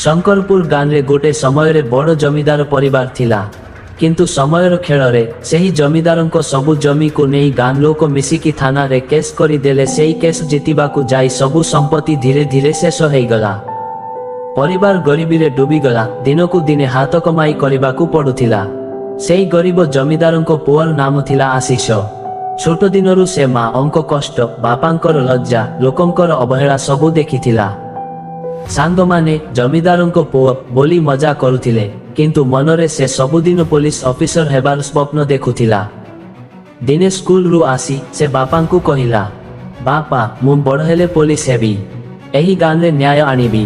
शंकरपुर गाँव रे गोटे समय बड़ जमीदार परिवार थिला। किंतु समयर खेଳରେ ସେହି जमीदारଙ୍କ ସବୁ ଜମିକୁ ନେଇ ଗାଁ ଲୋକ ମିଶିକି ଥାନାରେ କେସ୍ କରିଦେଲେ। ସେହି କେସ୍ ଜିତିବାକୁ ଯାଇ ସବୁ ସମ୍ପତ୍ତି ଧୀରେ ଧୀରେ ଶେଷ ହୋଇଗଲା। ପରିବାର ଗରିବୀରେ ଡୁବିଗଲା। ଦିନକୁ ଦିନେ ହାତ କମାଇ କରିବାକୁ ପଡୁଥିଲା। ସେହି ଗରିବ ଜମିଦାରଙ୍କ ପୁଅର ନାମ ଥିଲା ଆଶିଷ। ଛୋଟ ଦିନରୁ ସେ ମାଙ୍କ କଷ୍ଟ, ବାପାଙ୍କର ଲଜ୍ଜା, ଲୋକଙ୍କର ଅବହେଳା ସବୁ ଦେଖିଥିଲା। ସାଙ୍ଗମାନେ ଜମିଦାରଙ୍କ ପୁଅ ବୋଲି ମଜା କରୁଥିଲେ, କିନ୍ତୁ ମନରେ ସେ ସବୁଦିନ ପୋଲିସ ଅଫିସର ହେବାର ସ୍ୱପ୍ନ ଦେଖୁଥିଲା। ଦିନେ ସ୍କୁଲରୁ ଆସି ସେ ବାପାଙ୍କୁ କହିଲା, ବାପା, ମୁଁ ବଡ଼ ହେଲେ ପୋଲିସ ହେବି, ଏହି ଗାଁରେ ନ୍ୟାୟ ଆଣିବି।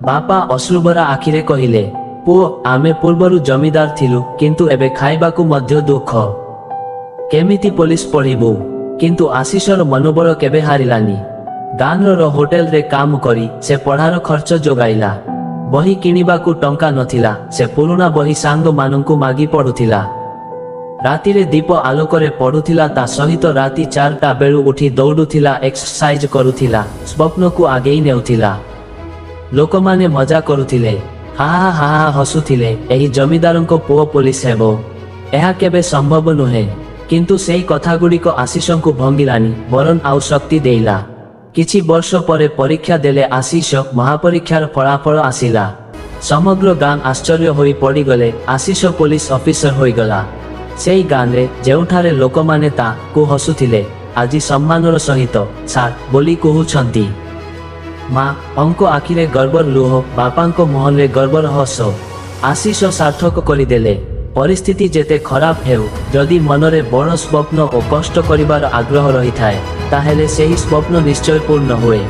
ବାପା ଅଶ୍ରୁଭରା ଆଖିରେ କହିଲେ, ପୁଅ, ଆମେ ପୂର୍ବରୁ ଜମିଦାର ଥିଲୁ, କିନ୍ତୁ ଏବେ ଖାଇବାକୁ ମଧ୍ୟ ଦୁଃଖ। କେମିତି ପୋଲିସ ପଢ଼ିବୁ? କିନ୍ତୁ ଆଶିଷର ମନୋବଳ କେବେ ହାରିଲାନି। ଗାଁର ହୋଟେଲରେ କାମ କରି ସେ ପଢ଼ାର ଖର୍ଚ୍ଚ ଯୋଗାଇଲା। ବହି କିଣିବାକୁ ଟଙ୍କା ନଥିଲା। ସେ ପୁରୁଣା ବହି ସାଙ୍ଗମାନଙ୍କୁ ମାଗି ପଢୁଥିଲା। ରାତିରେ ଦୀପ ଆଲୋକରେ ପଢୁଥିଲା। ତା ସହିତ ରାତି 4ଟା ବେଳୁ ଉଠି ଦୌଡୁଥିଲା, ଏକ୍ସରସାଇଜ କରୁଥିଲା, ସ୍ୱପ୍ନକୁ ଆଗେଇ ନେଉଥିଲା। ଲୋକମାନେ ମଜା କରୁଥିଲେ, ହା ହା ହା ହା ହସୁଥିଲେ। ଏହି ଜମିଦାରଙ୍କ ପୁଅ ପୋଲିସ ହେବ, ଏହା କେବେ ସମ୍ଭବ ନୁହେଁ। କିନ୍ତୁ ସେହି କଥାଗୁଡ଼ିକ ଆଶିଷଙ୍କୁ ଭଙ୍ଗିଲାନି, ବରଂ ଆଉ ଶକ୍ତି ଦେଲା। କିଛି ବର୍ଷ ପରେ ପରୀକ୍ଷା ଦେଲେ ଆଶିଷ। ମହାପରୀକ୍ଷାର ଫଳାଫଳ ଆସିଲା। ସମଗ୍ର ଗାଁ ଆଶ୍ଚର୍ଯ୍ୟ ହୋଇ ପଡ଼ିଗଲେ। ଆଶିଷ ପୋଲିସ ଅଫିସର ହୋଇଗଲା। ସେହି ଗାଁରେ ଯେଉଁଠାରେ ଲୋକମାନେ ତାକୁ ହସୁଥିଲେ, ଆଜି ସମ୍ମାନର ସହିତ ସାର୍ ବୋଲି କହୁଛନ୍ତି। ମାଙ୍କ ଆଖିରେ ଗର୍ବର ଲୁହ, ବାପାଙ୍କ ମୁହଁରେ ଗର୍ବର ହସ। ଆଶିଷ ସାର୍ଥକ କରିଦେଲେ। ପରିସ୍ଥିତି ଯେତେ ଖରାପ ହେଉ, ଯଦି ମନରେ ବଡ଼ ସ୍ୱପ୍ନ ଓ କଷ୍ଟ କରିବାର ଆଗ୍ରହ ରହିଥାଏ, ତାହେଲେ ସେହି ସ୍ୱପ୍ନ ନିଶ୍ଚୟ ପୂର୍ଣ୍ଣ ହୁଏ।